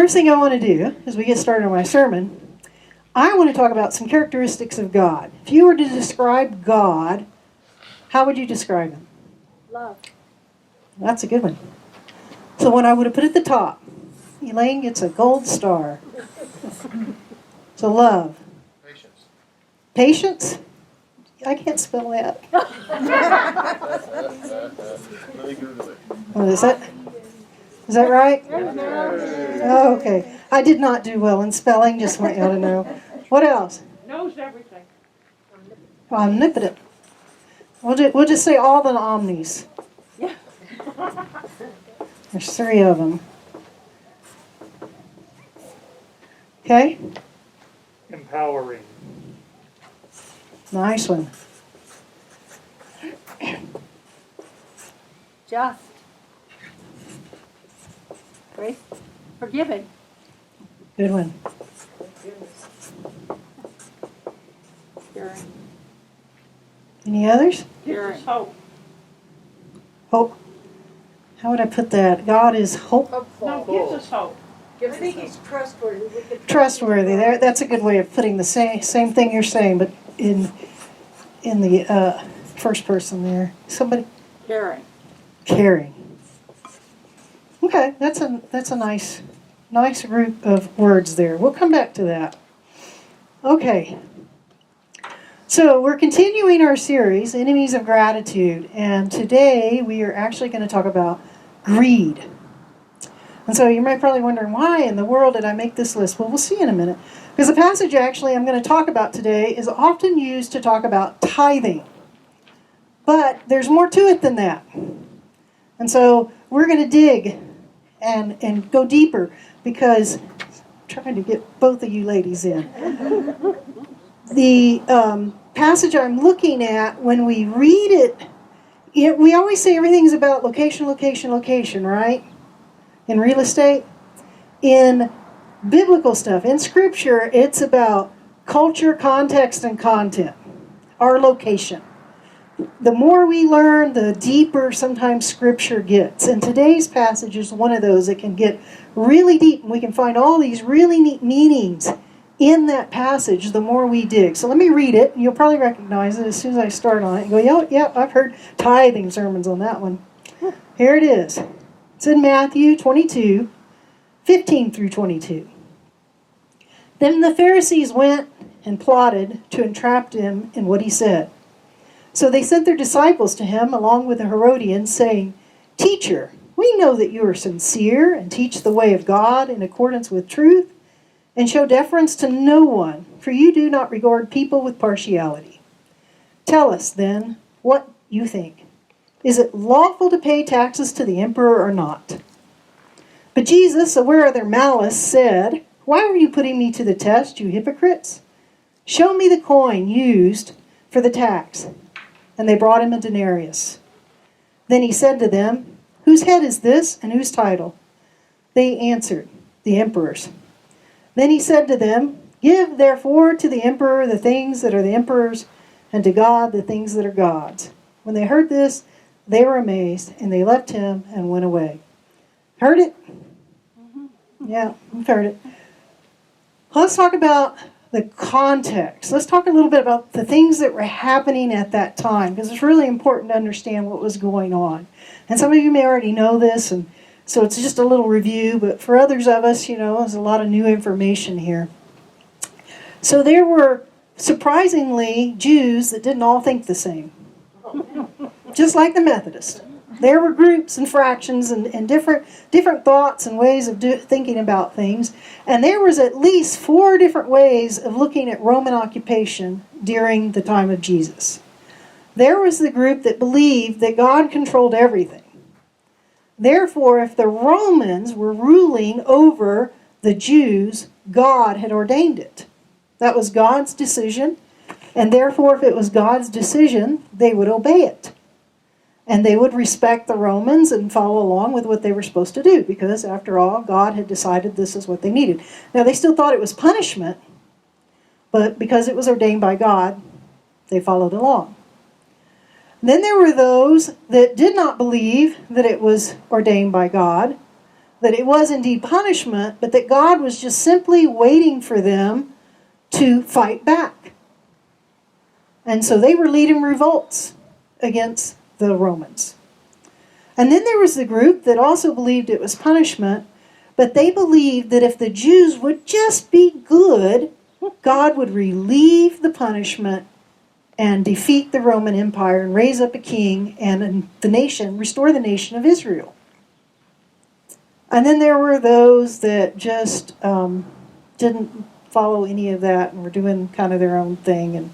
first thing I want to do, as we get started on my sermon, I want to talk about some characteristics of God. If you were to describe God, how would you describe him? Love. That's a good one. So what I would have put at the top, Elaine gets a gold star. So love. Patience. Patience? I can't spell that. Let me Google it. What is that? Is that right? Yes. Oh, okay. I did not do well in spelling, just want you all to know. What else? Knows everything. Omnipotent. We'll just say all the omnis. Yeah. There's 3 of them. Okay? Empowering. Nice one. Just. Grace. Forgiving. Good one. Caring. Any others? Gives us hope. Hope. How would I put that? God is hope. No, gives us hope. I think he's trustworthy. We could Trustworthy. There. That's a good way of putting the same thing you're saying, but in the first person there. Somebody Caring. caring. Okay, that's a nice group of words there. We'll come back to that. Okay. So we're continuing our series, Enemies of Gratitude, and today we are actually going to talk about greed. And so you might probably wondering, why in the world did I make this list? Well, we'll see in a minute. Because the passage actually I'm going to talk about today is often used to talk about tithing. But there's more to it than that. And so we're going to dig and go deeper, because I'm trying to get both of you ladies in. The passage I'm looking at, when we read it, we always say everything's about location, location, location, right? In real estate. In biblical stuff, in Scripture, it's about culture, context, and content. Our location. The more we learn, the deeper sometimes Scripture gets. And today's passage is one of those that can get really deep, and we can find all these really neat meanings in that passage the more we dig. So let me read it, and you'll probably recognize it as soon as I start on it. You go, yeah, I've heard tithing sermons on that one. Here it is. It's in Matthew 22, 15 through 22. Then the Pharisees went and plotted to entrap him in what he said. So they sent their disciples to him along with the Herodians, saying, "Teacher, we know that you are sincere and teach the way of God in accordance with truth, and show deference to no one, for you do not regard people with partiality. Tell us, then, what you think. Is it lawful to pay taxes to the emperor or not?" But Jesus, aware of their malice, said, "Why are you putting me to the test, you hypocrites? Show me the coin used for the tax." And they brought him a denarius. Then he said to them, "Whose head is this, and whose title?" They answered, "The emperor's." Then he said to them, "Give therefore to the emperor the things that are the emperor's, and to God the things that are God's." When they heard this, they were amazed, and they left him and went away. Heard it? Yeah, we've heard it. Let's talk about the context. Let's talk a little bit about the things that were happening at that time, because it's really important to understand what was going on. And some of you may already know this, and so it's just a little review, but for others of us, there's a lot of new information here. So there were, surprisingly, Jews that didn't all think the same. Just like the Methodists. There were groups and fractions and different thoughts and ways of thinking about things. And there was at least 4 different ways of looking at Roman occupation during the time of Jesus. There was the group that believed that God controlled everything. Therefore, if the Romans were ruling over the Jews, God had ordained it. That was God's decision. And therefore, if it was God's decision, they would obey it. And they would respect the Romans and follow along with what they were supposed to do, because, after all, God had decided this is what they needed. Now, they still thought it was punishment, but because it was ordained by God, they followed along. Then there were those that did not believe that it was ordained by God. that it was indeed punishment, but that God was just simply waiting for them to fight back. And so they were leading revolts against the Romans. And then there was the group that also believed it was punishment, but they believed that if the Jews would just be good, God would relieve the punishment and defeat the Roman Empire and raise up a king and the nation, restore the nation of Israel. And then there were those that just didn't follow any of that and were doing kind of their own thing. And,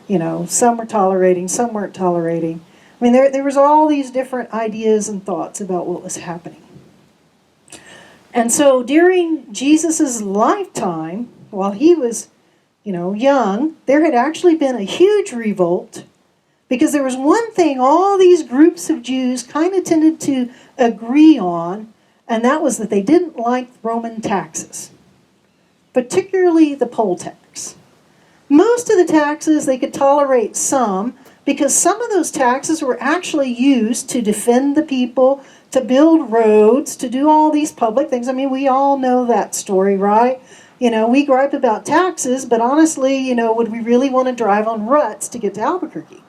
you know, some were tolerating, some weren't tolerating. I mean, there was all these different ideas and thoughts about what was happening. And so during Jesus' lifetime, while he was, young, there had actually been a huge revolt because there was one thing all these groups of Jews kind of tended to agree on, and that was that they didn't like Roman taxes, particularly the poll tax. Most of the taxes they could tolerate some, because some of those taxes were actually used to defend the people, to build roads, to do all these public things. I mean, we all know that story, right? We gripe about taxes, but honestly, would we really want to drive on ruts to get to Albuquerque?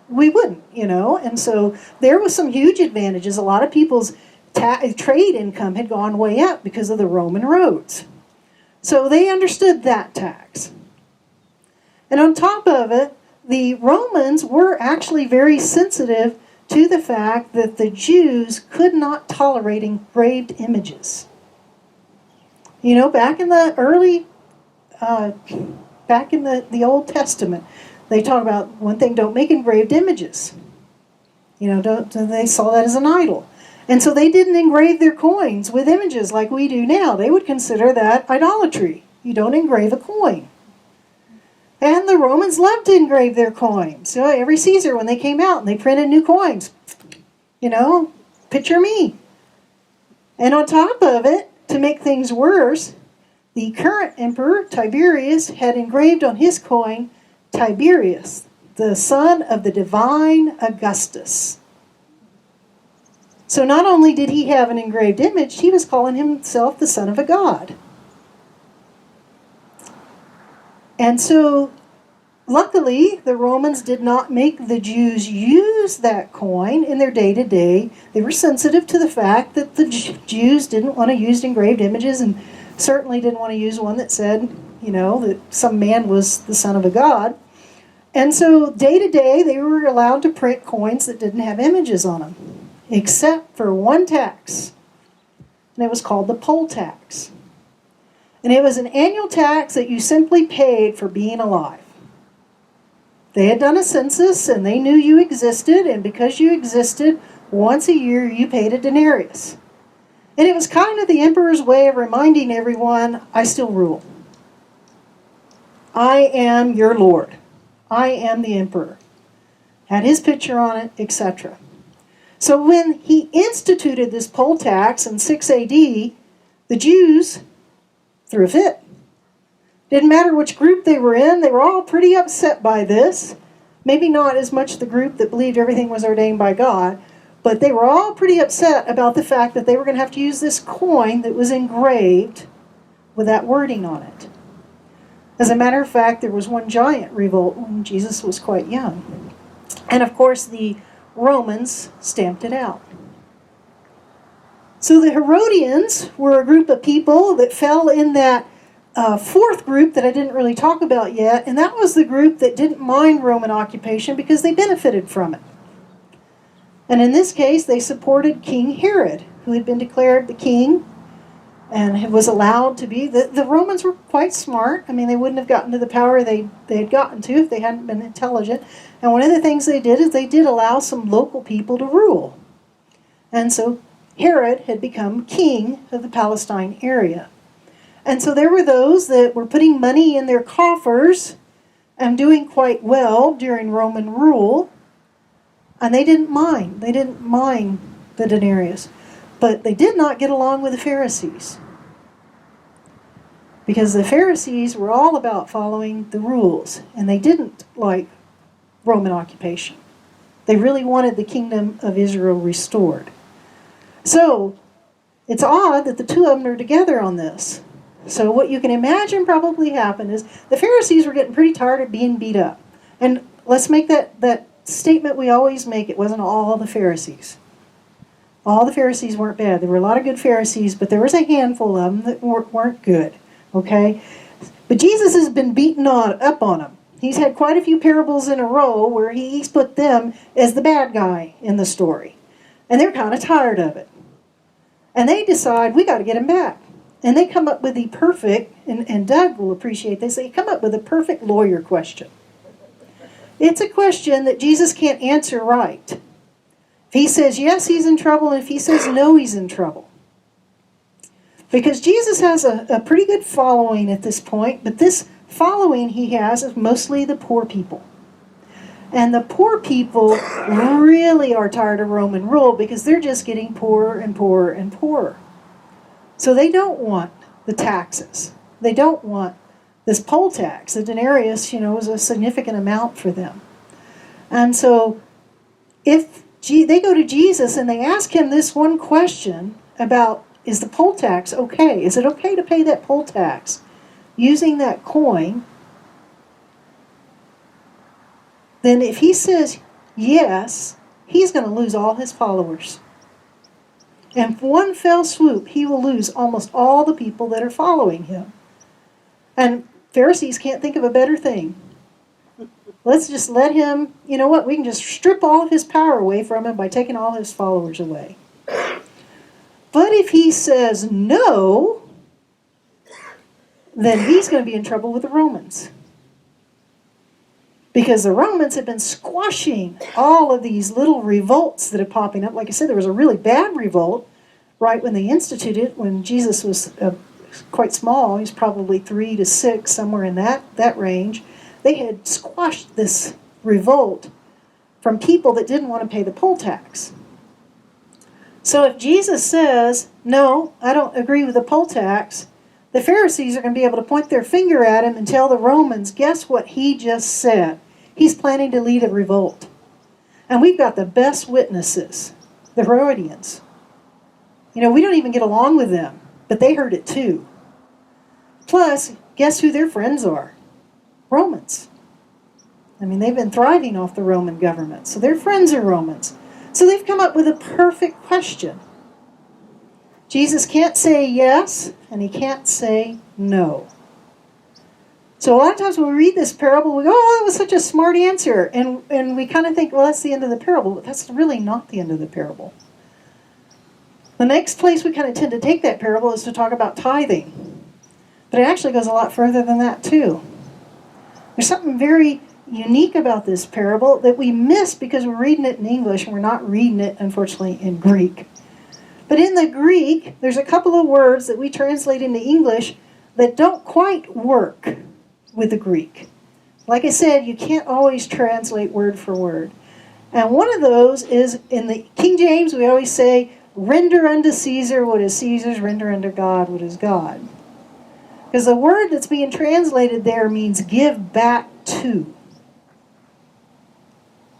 We wouldn't, And so there was some huge advantages. A lot of people's trade income had gone way up because of the Roman roads. So they understood that tax. And on top of it, the Romans were actually very sensitive to the fact that the Jews could not tolerate engraved images. Back in the early, back in the Old Testament, they talk about one thing: don't make engraved images. They saw that as an idol. And so they didn't engrave their coins with images like we do now. They would consider that idolatry. You don't engrave a coin. And the Romans loved to engrave their coins. Every Caesar, when they came out and they printed new coins, picture me. And on top of it, to make things worse, the current emperor, Tiberius, had engraved on his coin, Tiberius, the son of the divine Augustus. So not only did he have an engraved image, he was calling himself the son of a god. And so, luckily, the Romans did not make the Jews use that coin in their day-to-day. They were sensitive to the fact that the Jews didn't want to use engraved images, and certainly didn't want to use one that said, that some man was the son of a god. And so, day-to-day, they were allowed to print coins that didn't have images on them, except for one tax, and it was called the poll tax. And it was an annual tax that you simply paid for being alive. They had done a census, and they knew you existed, and because you existed, once a year you paid a denarius. And it was kind of the emperor's way of reminding everyone, I still rule. I am your Lord. I am the emperor. Had his picture on it, etc. So when he instituted this poll tax in 6 AD, the Jews threw a fit. Didn't matter which group they were in, they were all pretty upset by this. Maybe not as much the group that believed everything was ordained by God, but they were all pretty upset about the fact that they were going to have to use this coin that was engraved with that wording on it. As a matter of fact, there was one giant revolt when Jesus was quite young. And of course, the Romans stamped it out. So the Herodians were a group of people that fell in that fourth group that I didn't really talk about yet, and that was the group that didn't mind Roman occupation because they benefited from it. And in this case, they supported King Herod, who had been declared the king and was allowed to be. The Romans were quite smart. I mean, they wouldn't have gotten to the power they had gotten to if they hadn't been intelligent. And one of the things they did is they did allow some local people to rule. And so Herod had become king of the Palestine area. And so there were those that were putting money in their coffers and doing quite well during Roman rule. And they didn't mind. They didn't mind the denarius. But they did not get along with the Pharisees. Because the Pharisees were all about following the rules. And they didn't like Roman occupation. They really wanted the kingdom of Israel restored. So, it's odd that the two of them are together on this. So what you can imagine probably happened is the Pharisees were getting pretty tired of being beat up. And let's make that statement we always make. It wasn't all the Pharisees. All the Pharisees weren't bad. There were a lot of good Pharisees, but there was a handful of them that weren't good. Okay? But Jesus has been beaten up on them. He's had quite a few parables in a row where he's put them as the bad guy in the story. And they're kind of tired of it. And they decide, we got to get him back. And they come up with the perfect, and Doug will appreciate this, they come up with a perfect lawyer question. It's a question that Jesus can't answer right. If he says yes, he's in trouble, and if he says no, he's in trouble. Because Jesus has a pretty good following at this point, but this following he has is mostly the poor people. And the poor people really are tired of Roman rule because they're just getting poorer and poorer and poorer. So they don't want the taxes. They don't want this poll tax. The denarius, was a significant amount for them. And so if they go to Jesus and they ask him this one question about, is the poll tax okay? Is it okay to pay that poll tax using that coin? Then if he says yes, he's going to lose all his followers. And for one fell swoop, he will lose almost all the people that are following him. And Pharisees can't think of a better thing. Let's just let him, we can just strip all of his power away from him by taking all his followers away. But if he says no, then he's going to be in trouble with the Romans. Because the Romans have been squashing all of these little revolts that are popping up. Like I said, there was a really bad revolt right when they instituted it, when Jesus was quite small. He's probably 3 to 6, somewhere in that range. They had squashed this revolt from people that didn't want to pay the poll tax. So if Jesus says, no, I don't agree with the poll tax, the Pharisees are going to be able to point their finger at him and tell the Romans, guess what he just said? He's planning to lead a revolt. And we've got the best witnesses, the Herodians. We don't even get along with them, but they heard it too. Plus, guess who their friends are? Romans. They've been thriving off the Roman government, so their friends are Romans. So they've come up with a perfect question. Jesus can't say yes, and he can't say no. So a lot of times when we read this parable, we go, oh, that was such a smart answer. And we kind of think, well, that's the end of the parable. But that's really not the end of the parable. The next place we kind of tend to take that parable is to talk about tithing. But it actually goes a lot further than that, too. There's something very unique about this parable that we miss because we're reading it in English and we're not reading it, unfortunately, in Greek. But in the Greek, there's a couple of words that we translate into English that don't quite work with the Greek. Like I said, you can't always translate word for word. And one of those is, in the King James, we always say, render unto Caesar what is Caesar's, render unto God what is God. Because the word that's being translated there means give back to.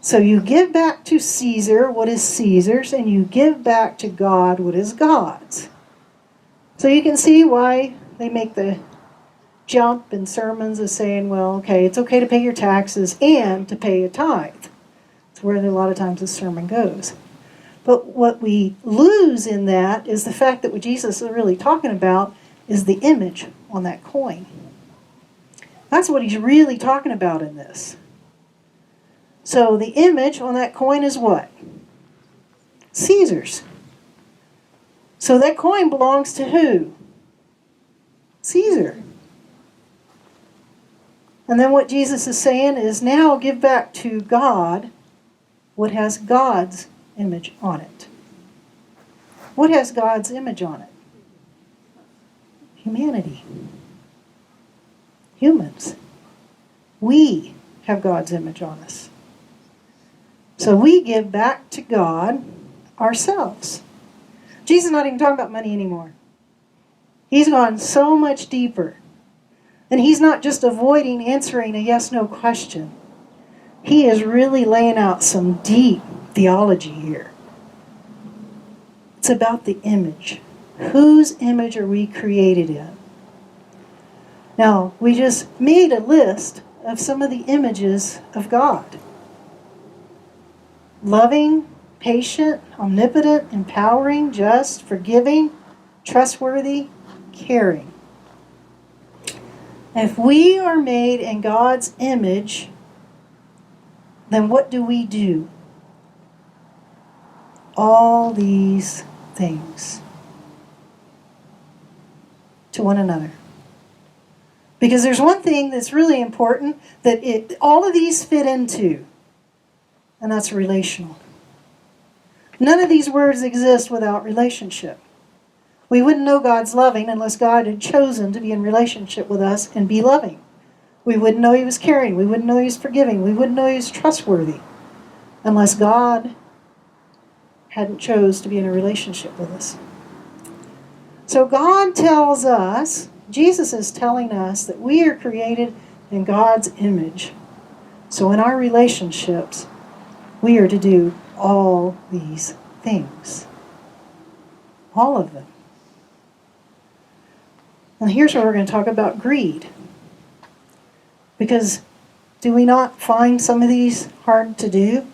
So you give back to Caesar what is Caesar's, and you give back to God what is God's. So you can see why they make the jump in sermons of saying, well, okay, it's okay to pay your taxes and to pay a tithe. That's where a lot of times the sermon goes. But what we lose in that is the fact that what Jesus is really talking about is the image on that coin. That's what he's really talking about in this. So the image on that coin is what? Caesar's. So that coin belongs to who? Caesar. And then what Jesus is saying is now give back to God what has God's image on it. What has God's image on it? Humanity. Humans. We have God's image on us. So we give back to God ourselves. Jesus is not even talking about money anymore. He's gone so much deeper. And he's not just avoiding answering a yes-no question. He is really laying out some deep theology here. It's about the image. Whose image are we created in? Now, we just made a list of some of the images of God. Loving, patient, omnipotent, empowering, just, forgiving, trustworthy, caring. If we are made in God's image, then what do we do? All these things to one another. Because there's one thing that's really important that all of these fit into, and that's relational. None of these words exist without relationship. We wouldn't know God's loving unless God had chosen to be in relationship with us and be loving. We wouldn't know He was caring. We wouldn't know He was forgiving. We wouldn't know He was trustworthy unless God hadn't chose to be in a relationship with us. So God tells us, Jesus is telling us that we are created in God's image. So in our relationships, we are to do all these things. All of them. And here's where we're going to talk about greed. Because do we not find some of these hard to do?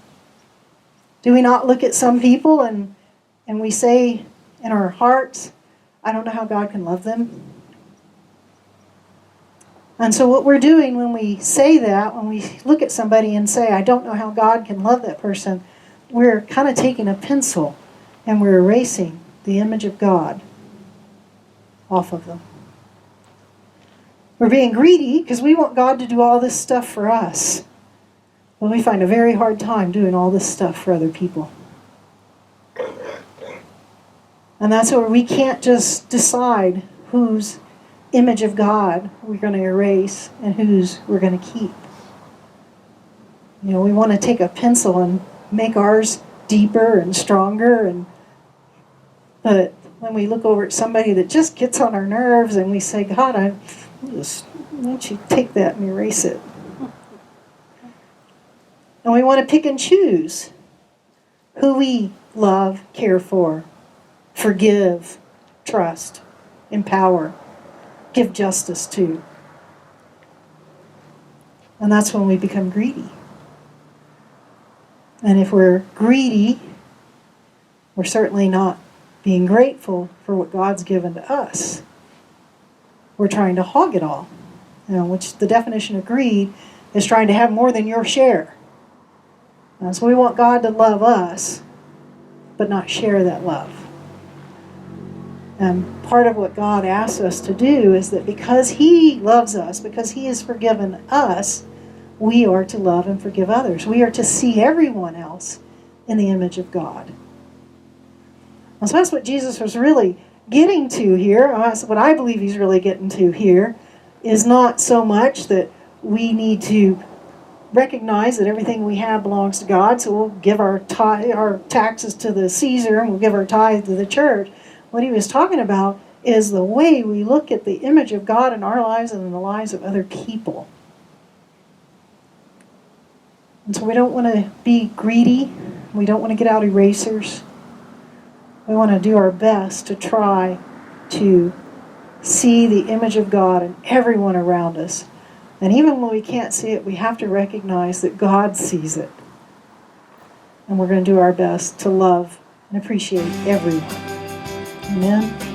Do we not look at some people and we say in our hearts, I don't know how God can love them? And so what we're doing when we say that, when we look at somebody and say, I don't know how God can love that person, we're kind of taking a pencil and we're erasing the image of God off of them. We're being greedy because we want God to do all this stuff for us. But we find a very hard time doing all this stuff for other people. And that's where we can't just decide whose image of God we're going to erase and whose we're going to keep. You know, we want to take a pencil and make ours deeper and stronger, but when we look over at somebody that just gets on our nerves and we say, God, why don't you take that and erase it? And we want to pick and choose who we love, care for, forgive, trust, empower, give justice to. And that's when we become greedy. And if we're greedy, we're certainly not being grateful for what God's given to us. We're trying to hog it all. You know, which the definition of greed is trying to have more than your share. And so we want God to love us, but not share that love. And part of what God asks us to do is that because He loves us, because He has forgiven us, we are to love and forgive others. We are to see everyone else in the image of God. And so that's what Jesus was really getting to here. What I believe He's really getting to here is not so much that we need to recognize that everything we have belongs to God, so we'll give our taxes to the Caesar and we'll give our tithe to the church. What He was talking about is the way we look at the image of God in our lives and in the lives of other people. And so we don't want to be greedy. We don't want to get out erasers. We want to do our best to try to see the image of God in everyone around us. And even when we can't see it, we have to recognize that God sees it. And we're going to do our best to love and appreciate everyone. Amen.